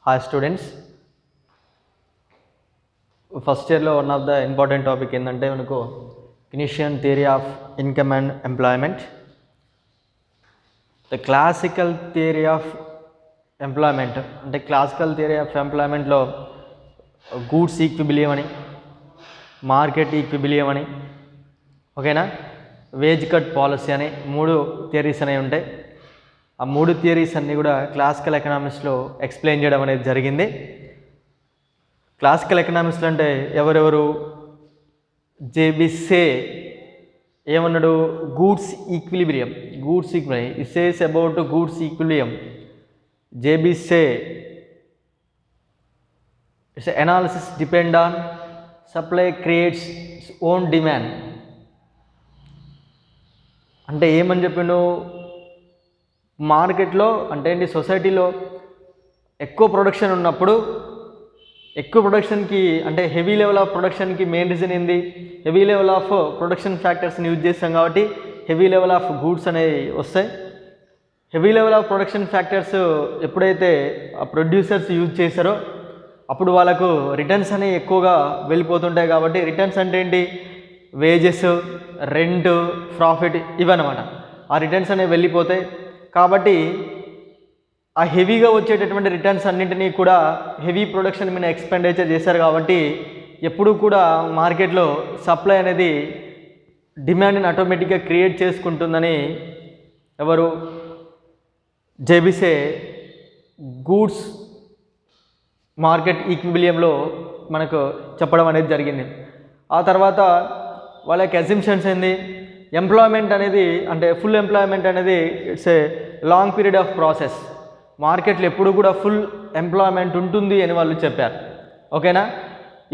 Hi students, first year lo one of the important topic endante manaku Keynesian theory of income and employment. The classical theory of employment ante classical theory of employment lo goods equilibrium ani, market equilibrium ani, ఓకేనా, veg cut policy అనే మూడు theories అనేవి ఉంటాయి. ఆ మూడు theories అన్నీ కూడా classical ఎకనామిక్స్లో explain చేయడం అనేది జరిగింది. క్లాసికల్ ఎకనామిక్స్లో అంటే ఎవరెవరు, జేబిసే ఏమన్నాడు, goods equilibrium, it says about goods equilibrium. J B Say its analysis depend on supply creates own demand. అంటే ఏమని చెప్పిండు, మార్కెట్లో అంటే ఏంటి, సొసైటీలో ఎక్కువ ప్రొడక్షన్ ఉన్నప్పుడు, ఎక్కువ ప్రొడక్షన్కి అంటే హెవీ లెవెల్ ఆఫ్ ప్రొడక్షన్కి మెయిన్ రీజన్ ఏంది, హెవీ లెవెల్ ఆఫ్ ప్రొడక్షన్ ఫ్యాక్టర్స్ని యూజ్ చేస్తాం కాబట్టి హెవీ లెవెల్ ఆఫ్ గూడ్స్ అనేవి వస్తాయి. Heavy level of production factors ఎప్పుడైతే ప్రొడ్యూసర్స్ యూజ్ చేశారో అప్పుడు వాళ్ళకు రిటర్న్స్ అనేవి ఎక్కువగా వెళ్ళిపోతుంటాయి. కాబట్టి రిటర్న్స్ అంటే ఏంటి, వేజెస్, రెంట్, ప్రాఫిట్ ఇవన్నమాట. ఆ రిటర్న్స్ అనేవి వెళ్ళిపోతాయి. కాబట్టి ఆ హెవీగా వచ్చేటటువంటి రిటర్న్స్ అన్నింటినీ కూడా హెవీ ప్రొడక్షన్ మీద ఎక్స్పెండిచర్ చేశారు. కాబట్టి ఎప్పుడూ కూడా మార్కెట్లో సప్లై అనేది డిమాండ్ని ఆటోమేటిక్గా క్రియేట్ చేసుకుంటుందని ఎవరు, జేబిసే గూడ్స్ మార్కెట్ ఈక్విలిబ్రియంలో మనకు చెప్పడం అనేది జరిగింది. ఆ తర్వాత వాళ్ళ యొక్క అజంప్షన్స్ ఏంది, ఎంప్లాయ్మెంట్ అనేది అంటే ఫుల్ ఎంప్లాయ్మెంట్ అనేది it's a long period of process. మార్కెట్లో ఎప్పుడు కూడా ఫుల్ ఎంప్లాయ్మెంట్ ఉంటుంది అని వాళ్ళు చెప్పారు. ఓకేనా,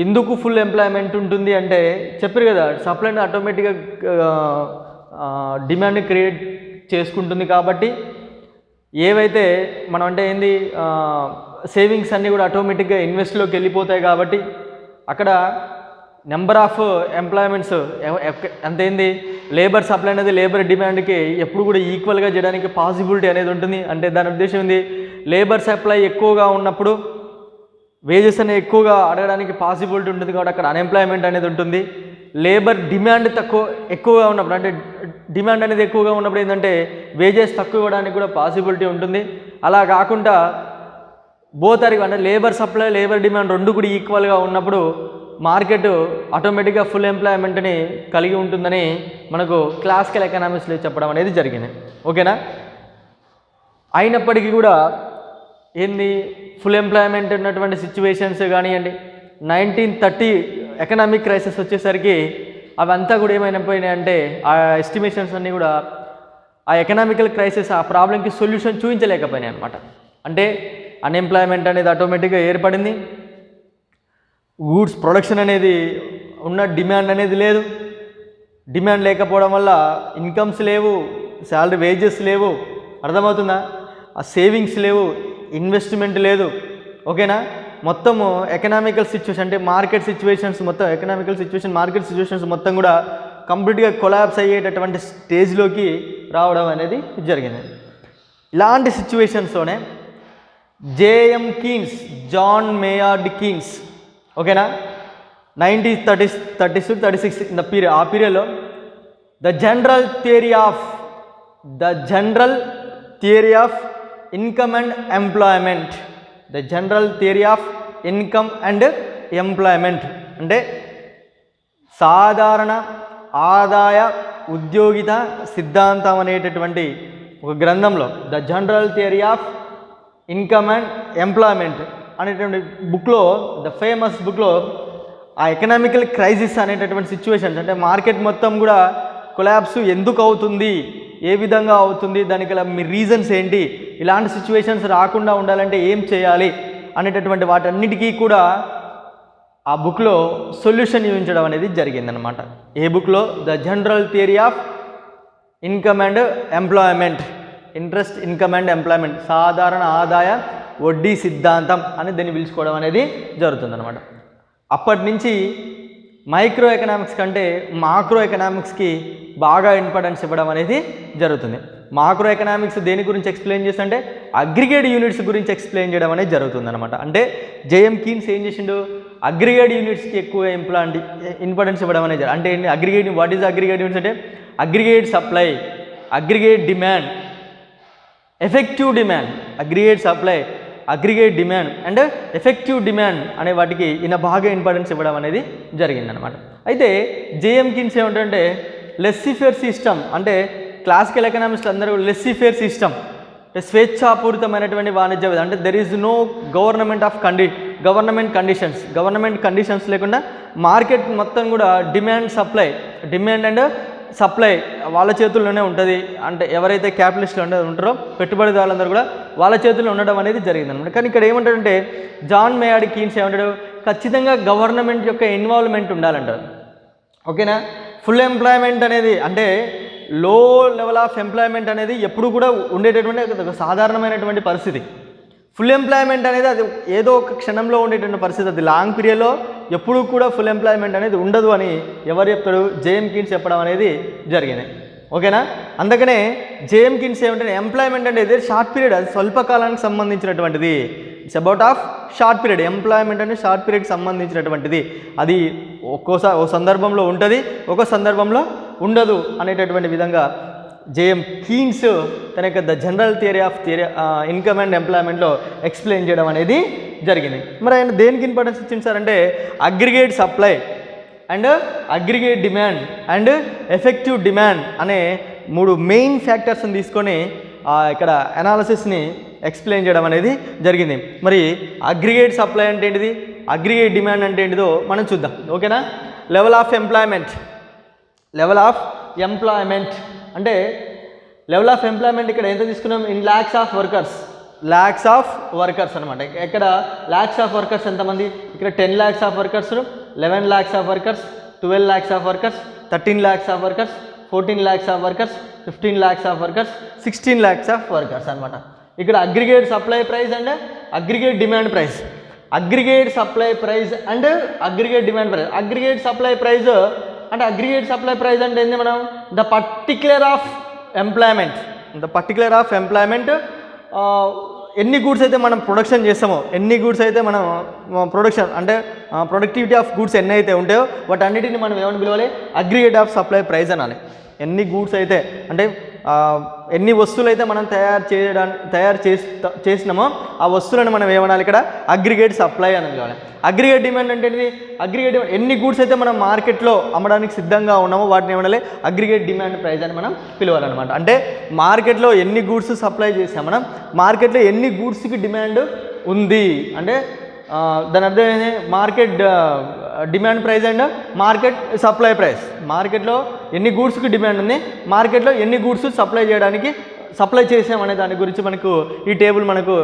ఎందుకు ఫుల్ ఎంప్లాయ్మెంట్ ఉంటుంది అంటే చెప్పారు కదా, సప్లైని ఆటోమేటిక్గా డిమాండ్ని క్రియేట్ చేసుకుంటుంది. కాబట్టి ఏవైతే మనం అంటే ఏంది, సేవింగ్స్ అన్నీ కూడా ఆటోమేటిక్గా ఇన్వెస్ట్లోకి వెళ్ళిపోతాయి. కాబట్టి అక్కడ నెంబర్ ఆఫ్ ఎంప్లాయ్మెంట్స్ ఎంత ఏంది, లేబర్ సప్లై అనేది లేబర్ డిమాండ్కి ఎప్పుడు కూడా ఈక్వల్గా చేయడానికి పాసిబిలిటీ అనేది ఉంటుంది. అంటే దాని ఉద్దేశం ఏంది, లేబర్ సప్లై ఎక్కువగా ఉన్నప్పుడు వేజెస్ అనేవి ఎక్కువగా అడగడానికి పాసిబిలిటీ ఉంటుంది. కాబట్టి అక్కడ అన్ఎంప్లాయ్మెంట్ అనేది ఉంటుంది. లేబర్ డిమాండ్ ఎక్కువగా ఉన్నప్పుడు అంటే డిమాండ్ అనేది ఎక్కువగా ఉన్నప్పుడు ఏంటంటే వేజెస్ తక్కువ ఇవ్వడానికి కూడా పాసిబిలిటీ ఉంటుంది. అలా కాకుండా బోత్ అంటే లేబర్ సప్లై, లేబర్ డిమాండ్ రెండు కూడా ఈక్వల్గా ఉన్నప్పుడు మార్కెట్ ఆటోమేటిక్గా ఫుల్ ఎంప్లాయ్మెంట్ని కలిగి ఉంటుందని మనకు క్లాసికల్ ఎకనామిక్స్లో చెప్పడం అనేది జరిగింది. ఓకేనా, అయినప్పటికీ కూడా ఏంది, ఫుల్ ఎంప్లాయ్మెంట్ ఉన్నటువంటి సిచ్యువేషన్స్ కానివ్వండి, 1930 ఎకనామిక్ క్రైసిస్ వచ్చేసరికి అవంతా కూడా ఏమైపోయినాయి అంటే ఆ ఎస్టిమేషన్స్ అన్నీ కూడా ఆ ఎకనామికల్ క్రైసిస్ ఆ ప్రాబ్లంకి సొల్యూషన్ చూపించలేకపోయినాయి అనమాట. అంటే అన్ఎంప్లాయ్మెంట్ అనేది ఆటోమేటిక్గా ఏర్పడింది, గూడ్స్ ప్రొడక్షన్ అనేది ఉన్న డిమాండ్ అనేది లేదు, డిమాండ్ లేకపోవడం వల్ల ఇన్కమ్స్ లేవు, శాలరీ వేజెస్ లేవు, అర్థమవుతుందా, ఆ సేవింగ్స్ లేవు, ఇన్వెస్ట్మెంట్ లేదు. ఓకేనా, మొత్తము ఎకనామికల్ సిచ్యువేషన్ అంటే మార్కెట్ సిచ్యువేషన్స్ మొత్తం మార్కెట్ సిచ్యువేషన్స్ మొత్తం కూడా కంప్లీట్గా కొలాప్స్ అయ్యేటటువంటి స్టేజ్లోకి రావడం అనేది జరిగింది. ఇలాంటి సిచ్యువేషన్స్లోనే జాన్ మేయార్డ్ కీన్స్, ఓకేనా, 1936 ఇన్ ద పీరియడ్, ఆ పీరియడ్లో the general theory of income and employment, అంటే సాధారణ ఆదాయ ఉద్యోగిత సిద్ధాంతం అనేటటువంటి ఒక గ్రంథంలో the general theory of income and employment అనేటువంటి బుక్లో, ద ఫేమస్ బుక్లో ఆ ఎకనామికల్ క్రైసిస్ అనేటటువంటి సిచ్యువేషన్స్ అంటే మార్కెట్ మొత్తం కూడా కొలాప్స్ ఎందుకు అవుతుంది, ఏ విధంగా అవుతుంది, దానికి మీ రీజన్స్ ఏంటి, ఇలాంటి సిచ్యువేషన్స్ రాకుండా ఉండాలంటే ఏం చేయాలి అనేటటువంటి వాటన్నిటికీ కూడా ఆ బుక్లో సొల్యూషన్ చూపించడం అనేది జరిగిందనమాట. ఏ బుక్లో, the general theory of income and employment, interest income and employment, సాధారణ ఆదాయ వడ్డీ సిద్ధాంతం అని దీన్ని పిలుచుకోవడం అనేది జరుగుతుందన్నమాట. అప్పటి నుంచి మైక్రో ఎకనామిక్స్ కంటే మాక్రో ఎకనామిక్స్కి బాగా ఇంపార్టెన్స్ ఇవ్వడం అనేది జరుగుతుంది. మాక్రో ఎకనామిక్స్ దేని గురించి ఎక్స్ప్లెయిన్ చేస్తుంటే అగ్రిగేట్ యూనిట్స్ గురించి ఎక్స్ప్లెయిన్ చేయడం అనేది జరుగుతుంది అనమాట. అంటే జేఎం కీన్స్ ఏం చేసిండు, అగ్రిగేట్ యూనిట్స్కి ఎక్కువ ఇంపార్టెన్స్ ఇవ్వడం అనేది. అంటే aggregate, what is aggregate units అంటే aggregate supply, aggregate demand, effective demand, aggregate supply, aggregate demand and effective demand అనే వాటికి ఈయన బాగా ఇంపార్టెన్స్ ఇవ్వడం అనేది జరిగిందనమాట. అయితే జేఎం కీన్స్ ఏమంటే లెస్సీ-ఫేర్ సిస్టమ్, అంటే క్లాసికల్ ఎకనామిక్స్లో అందరూ లెస్సీ-ఫేర్ సిస్టమ్ అంటే స్వేచ్ఛాపూరితమైనటువంటి వాణిజ్య విధానం. అంటే there is no government conditions లేకుండా మార్కెట్ మొత్తం కూడా డిమాండ్ అండ్ సప్లై వాళ్ళ చేతుల్లోనే ఉంటుంది. అంటే ఎవరైతే క్యాపిటలిస్టులు ఉంటారో పెట్టుబడిదారులందరూ కూడా వాళ్ళ చేతుల్లో ఉండడం అనేది జరిగిందనమాట. కానీ ఇక్కడ ఏమంటాడంటే జాన్ మేయార్డ్ కీన్స్ ఏమంటాడు, ఖచ్చితంగా గవర్నమెంట్ యొక్క ఇన్వాల్వ్మెంట్ ఉండాలంటారు. ఓకేనా. ఫుల్ ఎంప్లాయ్మెంట్ అనేది అంటే లో లెవెల్ ఆఫ్ ఎంప్లాయ్మెంట్ అనేది ఎప్పుడు కూడా ఉండేటటువంటి ఒక సాధారణమైనటువంటి పరిస్థితి. ఫుల్ ఎంప్లాయ్మెంట్ అనేది అది ఏదో ఒక క్షణంలో ఉండేటువంటి పరిస్థితి, అది లాంగ్ పీరియడ్లో ఎప్పుడు కూడా ఫుల్ ఎంప్లాయ్మెంట్ అనేది ఉండదు అని ఎవరు చెప్తాడు, జేఎం కీన్స్ చెప్పడం అనేది జరిగింది. ఓకేనా. అందుకనే జేఎం కీన్స్ ఏమంటే ఎంప్లాయ్మెంట్ అనేది షార్ట్ పీరియడ్, అది స్వల్పకాలానికి సంబంధించినటువంటిది. It's about of short period. Employment అనేది షార్ట్ పీరియడ్కి సంబంధించినటువంటిది. అది ఒక్కోసారి ఓ సందర్భంలో ఉంటుంది, ఒక సందర్భంలో ఉండదు అనేటటువంటి విధంగా జేఎం కీన్స్ తన యొక్క the general theory of income and ఎంప్లాయ్మెంట్లో ఎక్స్ప్లెయిన్ చేయడం అనేది జరిగింది. మరి ఆయన దేనికి ఇంపార్టెన్స్ ఇచ్చింది సార్ అంటే aggregate supply and aggregate demand and effective demand అనే 3 మెయిన్ ఫ్యాక్టర్స్ని తీసుకొని ఇక్కడ అనాలిసిస్ని ఎక్స్ప్లెయిన్ చేయడం అనేది జరిగింది. మరి అగ్రిగేట్ సప్లై అంటే ఏంటిది, అగ్రిగేట్ డిమాండ్ అంటే ఏంటిదో మనం చూద్దాం. ఓకేనా. లెవెల్ ఆఫ్ ఎంప్లాయ్మెంట్ అంటే లెవెల్ ఆఫ్ ఎంప్లాయ్మెంట్ ఇక్కడ ఎంత తీసుకున్నాం, ఇన్ ల్యాక్స్ ఆఫ్ వర్కర్స్ అనమాట. ఇక్కడ ల్యాక్స్ ఆఫ్ వర్కర్స్ ఎంతమంది, ఇక్కడ 10 lakhs of workers, 11 lakhs of workers, 12 lakhs of workers, 13 lakhs of workers, 14 lakhs of workers, 15 lakhs of workers, 16 lakhs of workers అనమాట. ఇక్కడ aggregate supply price and aggregate demand price, aggregate supply price and aggregate demand price. Aggregate supply price అంటే ఏంది, మనం the particular of employment ఎన్ని goods అయితే మనం production చేస్తామో, ఎన్ని గూడ్స్ అయితే మనం ప్రొడక్షన్ అంటే ప్రొడక్టివిటీ ఆఫ్ గూడ్స్ ఎన్ని అయితే ఉంటాయో వాటన్నిటిని మనం ఏమని పిలవాలి, అగ్రిగేట్ ఆఫ్ సప్లై ప్రైస్ అనాలి. ఎన్ని గూడ్స్ అయితే అంటే ఎన్ని వస్తువులు అయితే మనం తయారు చేసినామో ఆ వస్తువులను మనం ఏమనాలి, ఇక్కడ అగ్రిగేట్ సప్లై అని పిలవాలి. అగ్రిగేట్ డిమాండ్ అంటే ఏంటి, అగ్రిగేట్ డిమాండ్ ఎన్ని గూడ్స్ అయితే మనం మార్కెట్లో అమ్మడానికి సిద్ధంగా ఉన్నామో వాటిని ఏమనాలి, అగ్రిగేట్ డిమాండ్ ప్రైస్ అని మనం పిలవాలన్నమాట. అంటే మార్కెట్లో ఎన్ని గూడ్స్ సప్లై చేసాం మనం, మార్కెట్లో ఎన్ని గూడ్స్కి డిమాండ్ ఉంది అంటే దాని అర్థం ఏంటి, market demand price and market supply price. మార్కెట్లో ఎన్ని గూడ్స్కి డిమాండ్ ఉంది, మార్కెట్లో ఎన్ని గూడ్స్ సప్లై చేసామనే దాని గురించి మనకు ఈ టేబుల్ మనకు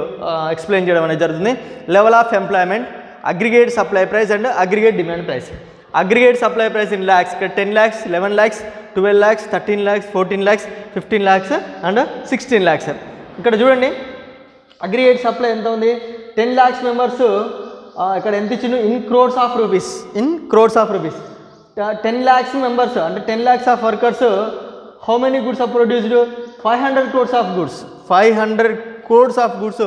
ఎక్స్ప్లెయిన్ చేయడం అనేది జరుగుతుంది. Level of employment, aggregate supply price and aggregate demand price. Aggregate supply price in lakhs, ఇక్కడ 10 lakhs, 11 lakhs, 12 lakhs, 13 lakhs, 14 lakhs, 15 lakhs and 16 lakhs. ఇక్కడ చూడండి అగ్రిగేట్ సప్లై ఎంత ఉంది, 10 lakhs మెంబర్స్ ఇక్కడ ఎంత ఇచ్చిండు, in crores of rupees. 10 lakhs members అంటే 10 lakhs of workers, how many goods are produced, 500 crores of goods. 500 crores of goods,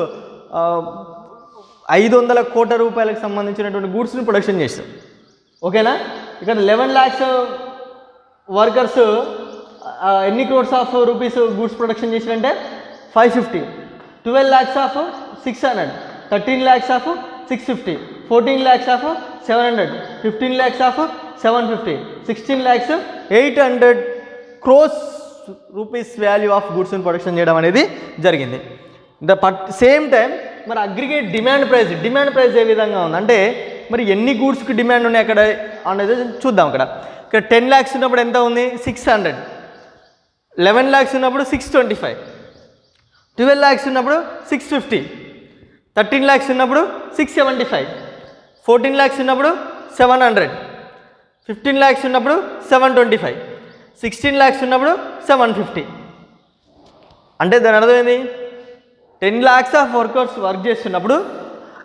500 కోట్ల రూపాయలకు సంబంధించినటువంటి గూడ్స్ని ప్రొడక్షన్ చేస్తాం. ఓకేనా. ఇక్కడ 11 lakhs వర్కర్స్ ఎన్ని crores of rupees goods production చేసినంటే 550. 12 lakhs of 600, 13 lakhs of 650, 14 lakhs of 700, 15 lakhs of 750, 16 lakhs 800 crores rupees value of గూడ్స్ని production చేయడం అనేది జరిగింది. సేమ్ టైం మరి అగ్రిగేట్ డిమాండ్ ప్రైస్ ఏ విధంగా ఉంది అంటే మరి ఎన్ని గూడ్స్కి డిమాండ్ ఉన్నాయి అక్కడ అనేది చూద్దాం. ఇక్కడ 10 lakhs ఉన్నప్పుడు ఎంత ఉంది, 600. 11 lakhs ఉన్నప్పుడు 625. 12 lakhs ఉన్నప్పుడు 650. 13 lakhs ఉన్నప్పుడు 675. 14 lakhs ఉన్నప్పుడు 700. 15 lakhs ఉన్నప్పుడు 725. 16 lakhs ఉన్నప్పుడు 750. అంటే దాని అర్థం ఏంది, 10 lakhs ఆఫ్ వర్కర్స్ వర్క్ చేస్తున్నప్పుడు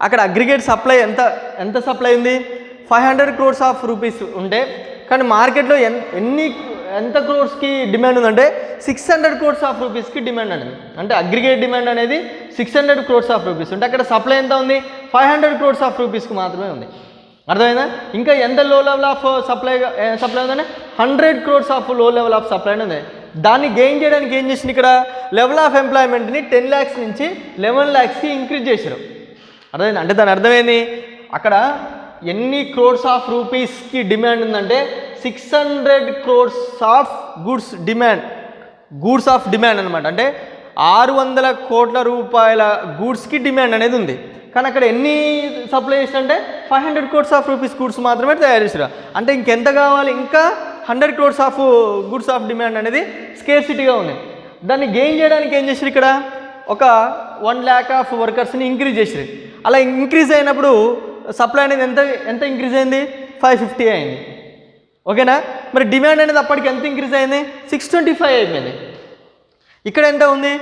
అక్కడ అగ్రిగేట్ సప్లై ఎంత సప్లై ఉంది, 500 crores ఆఫ్ రూపీస్ ఉంటే కానీ మార్కెట్లో ఎంత క్రోర్స్కి డిమాండ్ ఉందంటే 600 crores ఆఫ్ రూపీస్కి డిమాండ్ అనేది. అంటే అగ్రిగేట్ డిమాండ్ అనేది 600 crores ఆఫ్ రూపీస్ ఉంటే అక్కడ సప్లై ఎంత ఉంది 500 crores ఆఫ్ రూపీస్కి మాత్రమే ఉంది. అర్థమైందా? ఇంకా ఎంత లో లెవెల్ ఆఫ్ సప్లై ఉందంటే 100 crores ఆఫ్ లో లెవెల్ ఆఫ్ సప్లై ఉంది. దాన్ని గెయిన్ చేయడానికి ఏం చేసింది, ఇక్కడ లెవెల్ ఆఫ్ ఎంప్లాయ్మెంట్ని 10 lakhs నుంచి 11 lakhsకి ఇంక్రీజ్ చేశారు. అర్థమైంది? అంటే దాని అర్థమైంది, అక్కడ ఎన్ని క్రోర్స్ ఆఫ్ రూపీస్కి డిమాండ్ ఉందంటే 600 crores of goods of demand అనమాట. అంటే 600 కోట్ల రూపాయల గూడ్స్కి డిమాండ్ అనేది ఉంది. కానీ అక్కడ ఎన్ని సప్లై చేసినంటే 500 crores ఆఫ్ రూపీస్ గూడ్స్ మాత్రమే తయారు చేసారు. అంటే ఇంకెంత కావాలి, ఇంకా 100 crores of goods of demand అనేది స్కేర్సిటీగా ఉంది. దాన్ని గెయిన్ చేయడానికి ఏం చేసారు, ఇక్కడ ఒక 1 lakh ఆఫ్ వర్కర్స్ని ఇంక్రీజ్ చేసారు. అలా ఇంక్రీజ్ అయినప్పుడు సప్లై అనేది ఎంత ఇంక్రీజ్ అయింది 550 అయింది. ఓకేనా? మరి డిమాండ్ అనేది అప్పటికి ఎంత ఇంక్రీజ్ అయింది 625 అయిపోయింది. ఇక్కడ ఎంత ఉంది,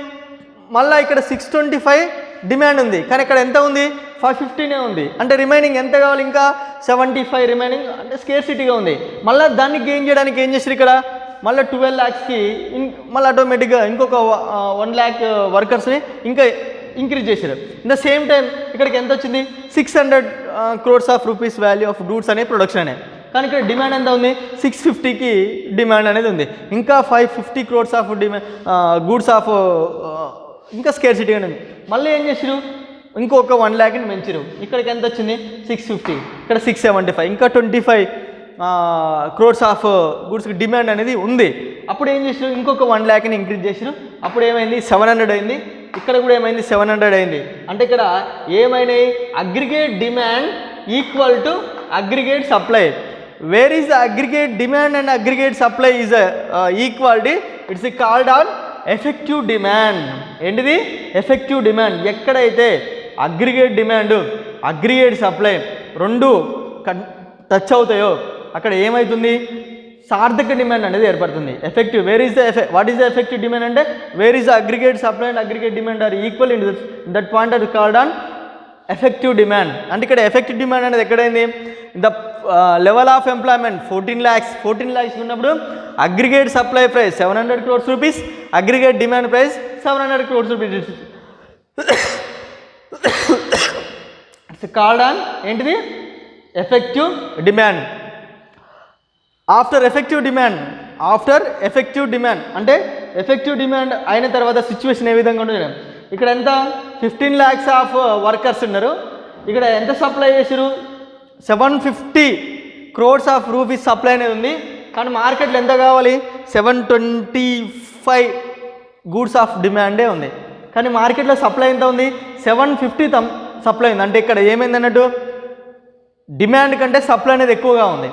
మళ్ళీ ఇక్కడ 625 డిమాండ్ ఉంది, కానీ ఇక్కడ ఎంత ఉంది 550నే ఉంది. అంటే రిమైనింగ్ ఎంత కావాలి, ఇంకా 75 రిమైనింగ్, అంటే స్కేర్సిటీగా ఉంది. మళ్ళీ దాన్ని గెయిన్ చేయడానికి ఏం చేసారు, ఇక్కడ మళ్ళీ 12 lakhsకి మళ్ళీ ఆటోమేటిక్గా ఇంకొక 1 lakh వర్కర్స్ని ఇంకా ఇంక్రీజ్ చేశారు. ఇన్ ద సేమ్ టైం ఇక్కడికి ఎంత వచ్చింది 600 crores of rupees value of goods అనే ప్రొడక్షన్ అనే. కానీ ఇక్కడ డిమాండ్ ఎంత ఉంది 650కి డిమాండ్ అనేది ఉంది. ఇంకా 550 crores ఆఫ్ గూడ్స్ ఆఫ్ ఇంకా స్కేర్సిటీ అనేది. మళ్ళీ ఏం చేసారు, ఇంకొక 1 lakhని పెంచారు. ఇక్కడికి ఎంత వచ్చింది 650, ఇక్కడ 675, ఇంకా 25 crores ఆఫ్ గూడ్స్కి డిమాండ్ అనేది ఉంది. అప్పుడు ఏం చేసారు, ఇంకొక 1 lakhని ఇంక్రీజ్ చేసారు. అప్పుడు ఏమైంది 700 అయింది. ఇక్కడ కూడా ఏమైంది 700 అయింది. అంటే ఇక్కడ ఏమైనాయి, aggregate demand equal to aggregate supply. Where is the aggregate demand and aggregate supply is equality, it's called an effective demand. ఏంటిది ఎఫెక్టివ్ డిమాండ్. ఎక్కడైతే అగ్రిగేట్ డిమాండ్ అగ్రిగేట్ సప్లై రెండు టచ్ అవుతాయో అక్కడ ఏమవుతుంది, సార్థక డిమాండ్ అనేది ఏర్పడుతుంది. Effective what is the effective demand అంటే where is the aggregate supply and aggregate demand are equal in that point are called an effective demand. అంటే ఇక్కడ ఎఫెక్టివ్ డిమాండ్ అనేది ఎక్కడైంది, the level of employment 14 lakhs ఉన్నప్పుడు aggregate supply price 700 crores rupees, aggregate demand price 700 crores rupees. It's called an ఏంటిది effective demand. After effective demand అంటే effective demand అయిన తర్వాత situation ఏ విధంగా ఉంటుంది, ఇక్కడ ఎంత 15 lakhs ఆఫ్ వర్కర్స్ ఉన్నారు. ఇక్కడ ఎంత సప్లై చేసారు 750 crores ఆఫ్ రూపీస్ సప్లై అనేది ఉంది. కానీ మార్కెట్లో ఎంత కావాలి 725 గూడ్స్ ఆఫ్ డిమాండే ఉంది. కానీ మార్కెట్లో సప్లై ఎంత ఉంది 750 సప్లై ఉంది. అంటే ఇక్కడ ఏమైంది అన్నట్టు, డిమాండ్ కంటే సప్లై అనేది ఎక్కువగా ఉంది.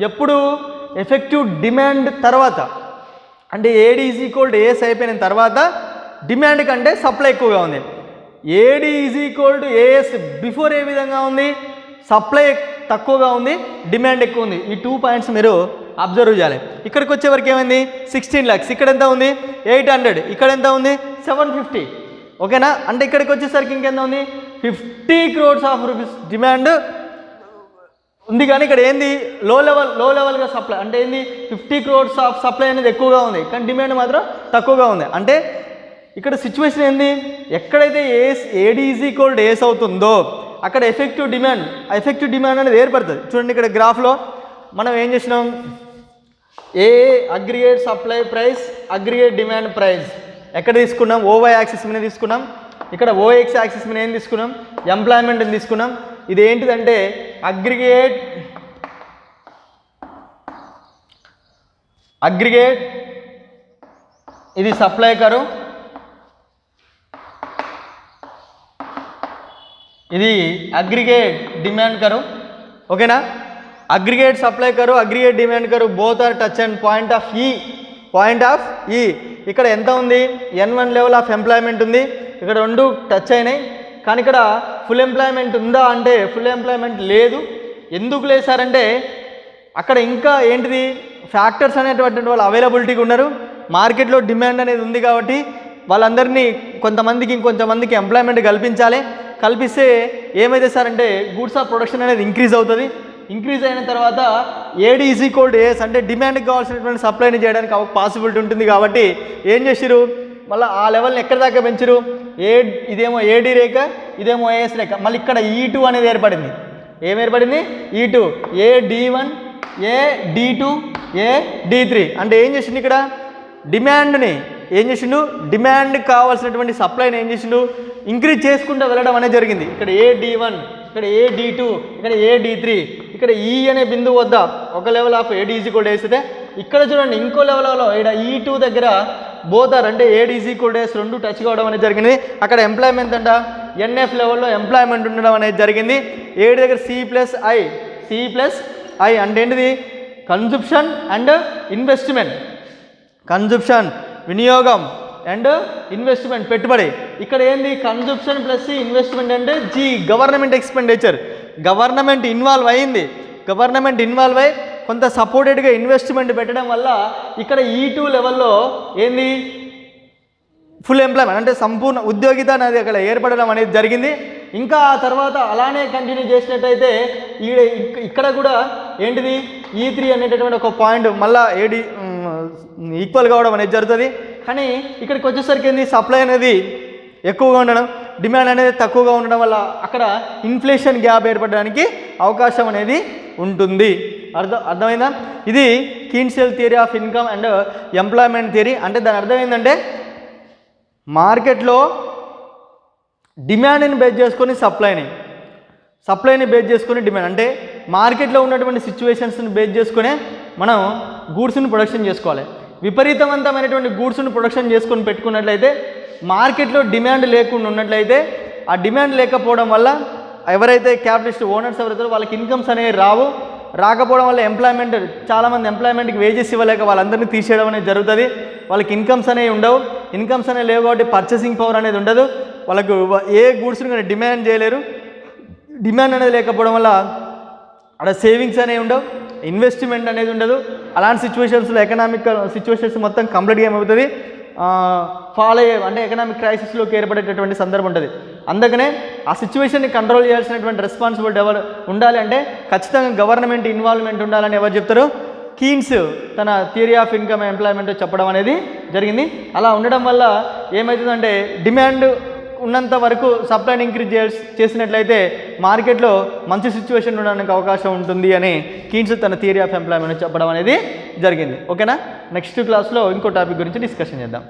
ఎప్పుడు ఎఫెక్టివ్ డిమాండ్ తర్వాత, అంటే AD is equal to AS అయిపోయిన తర్వాత డిమాండ్ కంటే సప్లై ఎక్కువగా ఉంది. AD is equal to AS before ఏ విధంగా ఉంది, సప్లై తక్కువగా ఉంది, డిమాండ్ ఎక్కువ ఉంది. ఈ 2 పాయింట్స్ మీరు అబ్జర్వ్ చేయాలి. ఇక్కడికి వచ్చే వరకు ఏమైంది 16 lakhs, ఇక్కడ ఎంత ఉంది 800, ఇక్కడ ఎంత ఉంది 750. ఓకేనా? అంటే ఇక్కడికి వచ్చేసరికి ఇంకెంత ఉంది 50 crores ఆఫ్ రూపీస్ డిమాండ్ ఉంది. కానీ ఇక్కడ ఏంది లో లెవెల్గా సప్లై, అంటే ఏంది 50 crores ఆఫ్ సప్లై అనేది ఎక్కువగా ఉంది, కానీ డిమాండ్ మాత్రం తక్కువగా ఉంది. అంటే ఇక్కడ సిచ్యువేషన్ ఏంది, ఎక్కడైతే AD is equal to ace అవుతుందో అక్కడ ఎఫెక్టివ్ డిమాండ్ అనేది ఏర్పడుతుంది. చూడండి ఇక్కడ గ్రాఫ్లో మనం ఏం చేసినాం, aggregate supply price, aggregate demand price ఎక్కడ తీసుకున్నాం, ఓవై యాక్సిస్ మీద తీసుకున్నాం. ఇక్కడ ఓఎక్స్ యాక్సిస్ మీద ఏం తీసుకున్నాం, ఎంప్లాయ్మెంట్ అని తీసుకున్నాం. ఇది ఏంటిదంటే అగ్రిగేట్ ఇది సప్లై కరు, ఇది అగ్రిగేట్ డిమాండ్ కరు. ఓకేనా? Aggregate supply curve, aggregate demand curve both are touch and point of E. ఇక్కడ ఎంత ఉంది N1 లెవెల్ ఆఫ్ ఎంప్లాయ్మెంట్ ఉంది, ఇక్కడ రెండు టచ్ అయినాయి. కానీ ఇక్కడ ఫుల్ ఎంప్లాయ్మెంట్ ఉందా అంటే ఫుల్ ఎంప్లాయ్మెంట్ లేదు. ఎందుకు లేదు సార్ అంటే అక్కడ ఇంకా ఏంటిది ఫ్యాక్టర్స్ అనేటువంటి వాళ్ళు అవైలబిలిటీగా ఉన్నారు. మార్కెట్లో డిమాండ్ అనేది ఉంది కాబట్టి వాళ్ళందరినీ ఇంకొంతమందికి ఎంప్లాయ్మెంట్ కల్పించాలి. కల్పిస్తే ఏమైతే సార్ అంటే గూడ్స్ ఆఫ్ ప్రొడక్షన్ అనేది ఇంక్రీజ్ అవుతుంది. ఇంక్రీజ్ అయిన తర్వాత AD is equal to AS అంటే డిమాండ్కి కావాల్సినటువంటి సప్లైని చేయడానికి పాసిబిలిటీ ఉంటుంది కాబట్టి ఏం చేసిరు మళ్ళీ ఆ లెవెల్ని ఎక్కడి దాకా పెంచరు ఇదేమో ఏడి రేఖ ఇదేమో ఏఎస్ రేఖ మళ్ళీ ఇక్కడ E2 అనేది ఏర్పడింది ఏం ఏర్పడింది E2 ఏ D1 ఏ D2 ఏ D3 అంటే ఏం చేసిండు ఇక్కడ డిమాండ్ని ఏం చేసిండు డిమాండ్ కావాల్సినటువంటి సప్లైని ఏం చేసిండు ఇంక్రీజ్ చేసుకుంటూ వెళ్ళడం అనేది జరిగింది ఇక్కడ ఏ D1 ఇక్కడ ఏ D2 ఇక్కడ ఏ D3 ఇక్కడ ఈ అనే బిందువు వద్ద ఒక level of AD is equal to AS అయితే ఇక్కడ చూడండి ఇంకో లెవెల్లో ఇక్కడ E2 దగ్గర బోతారు అంటే AD is equal to AS రెండు టచ్ కావడం అనేది జరిగింది అక్కడ ఎంప్లాయ్మెంట్ అంట ఎన్ఎఫ్ లెవెల్లో ఎంప్లాయ్మెంట్ ఉండడం అనేది జరిగింది ఏడి దగ్గర సి ప్లస్ ఐ అంటే ఏంటిది కన్జంప్షన్ అండ్ ఇన్వెస్ట్మెంట్ కన్జంప్షన్ వినియోగం అండ్ ఇన్వెస్ట్మెంట్ పెట్టుబడి ఇక్కడ ఏంది కన్జంప్షన్ ప్లస్ ఇన్వెస్ట్మెంట్ అంటే G government expenditure government involve అయ్యింది గవర్నమెంట్ ఇన్వాల్వ్ అయ్యి కొంత సపోర్టెడ్గా ఇన్వెస్ట్మెంట్ పెట్టడం వల్ల ఇక్కడ E2 లెవెల్లో ఏంది ఫుల్ ఎంప్లాయ్మెంట్ అంటే సంపూర్ణ ఉద్యోగిత అనేది అక్కడ ఏర్పడడం అనేది జరిగింది ఇంకా ఆ తర్వాత అలానే కంటిన్యూ చేసినట్టయితే ఇక్కడ కూడా ఏంటిది E3 అనేటటువంటి ఒక పాయింట్ మళ్ళీ ఏడి ఈక్వల్ కావడం అనేది జరుగుతుంది కానీ ఇక్కడికి వచ్చేసరికి ఏంది సప్లై అనేది ఎక్కువగా ఉండడం డిమాండ్ అనేది తక్కువగా ఉండడం వల్ల అక్కడ ఇన్ఫ్లేషన్ గ్యాప్ ఏర్పడడానికి అవకాశం అనేది ఉంటుంది అర్థమైందా ఇది కీన్సెల్ theory of income and employment theory అంటే దాని అర్థం ఏంటంటే మార్కెట్లో డిమాండ్ని బేస్ చేసుకొని సప్లైని బేస్ చేసుకొని డిమాండ్ అంటే మార్కెట్లో ఉన్నటువంటి సిచ్యువేషన్స్ని బేస్ చేసుకునే మనం గూడ్స్ని ప్రొడక్షన్ చేసుకోవాలి విపరీతవంతమైనటువంటి గూడ్స్ని ప్రొడక్షన్ చేసుకొని పెట్టుకున్నట్లయితే మార్కెట్లో డిమాండ్ లేకుండా ఉన్నట్లయితే ఆ డిమాండ్ లేకపోవడం వల్ల ఎవరైతే క్యాపిటలిస్ట్ ఓనర్స్ ఎవరైతే వాళ్ళకి ఇన్కమ్స్ అనేవి రాకపోవడం వల్ల ఎంప్లాయ్మెంట్ చాలామంది ఎంప్లాయ్మెంట్కి వేజెస్ ఇవ్వలేక వాళ్ళందరినీ తీసేయడం అనేది జరుగుతుంది వాళ్ళకి ఇన్కమ్స్ అనేవి ఉండవు ఇన్కమ్స్ అనేవి లేవు కాబట్టి పర్చేసింగ్ పవర్ అనేది ఉండదు వాళ్ళకు ఏ గూడ్స్ని కానీ డిమాండ్ చేయలేరు డిమాండ్ అనేది లేకపోవడం వల్ల అక్కడ సేవింగ్స్ అనేవి ఉండవు ఇన్వెస్ట్మెంట్ అనేది ఉండదు అలాంటి సిచ్యువేషన్స్లో ఎకనామిక్ సిచ్యువేషన్స్ మొత్తం కంప్లీట్గా ఏమవుతుంది ఫాలో అయ్యే అంటే ఎకనామిక్ క్రైసిస్లోకి ఏర్పడేటటువంటి సందర్భం ఉంటుంది అందుకనే ఆ సిచ్యువేషన్ని కంట్రోల్ చేయాల్సినటువంటి రెస్పాన్సిబిలిటీ ఎవరు ఉండాలి అంటే ఖచ్చితంగా గవర్నమెంట్ ఇన్వాల్వ్మెంట్ ఉండాలని ఎవరు చెప్తారు కీన్స్ తన థియరీ ఆఫ్ ఇన్కమ్ ఎంప్లాయ్మెంట్ చెప్పడం అనేది జరిగింది అలా ఉండడం వల్ల ఏమవుతుందంటే డిమాండ్ ఉన్నంత వరకు సప్లైని ఇంక్రీజ్ చేసినట్లయితే మార్కెట్లో మంచి సిచ్యువేషన్ ఉండడానికి అవకాశం ఉంటుంది అని కీన్స్ తన థియరీ ఆఫ్ ఎంప్లాయ్మెంట్ చెప్పడం అనేది జరిగింది ఓకేనా నెక్స్ట్ క్లాస్లో ఇంకో టాపిక్ గురించి డిస్కషన్ చేద్దాం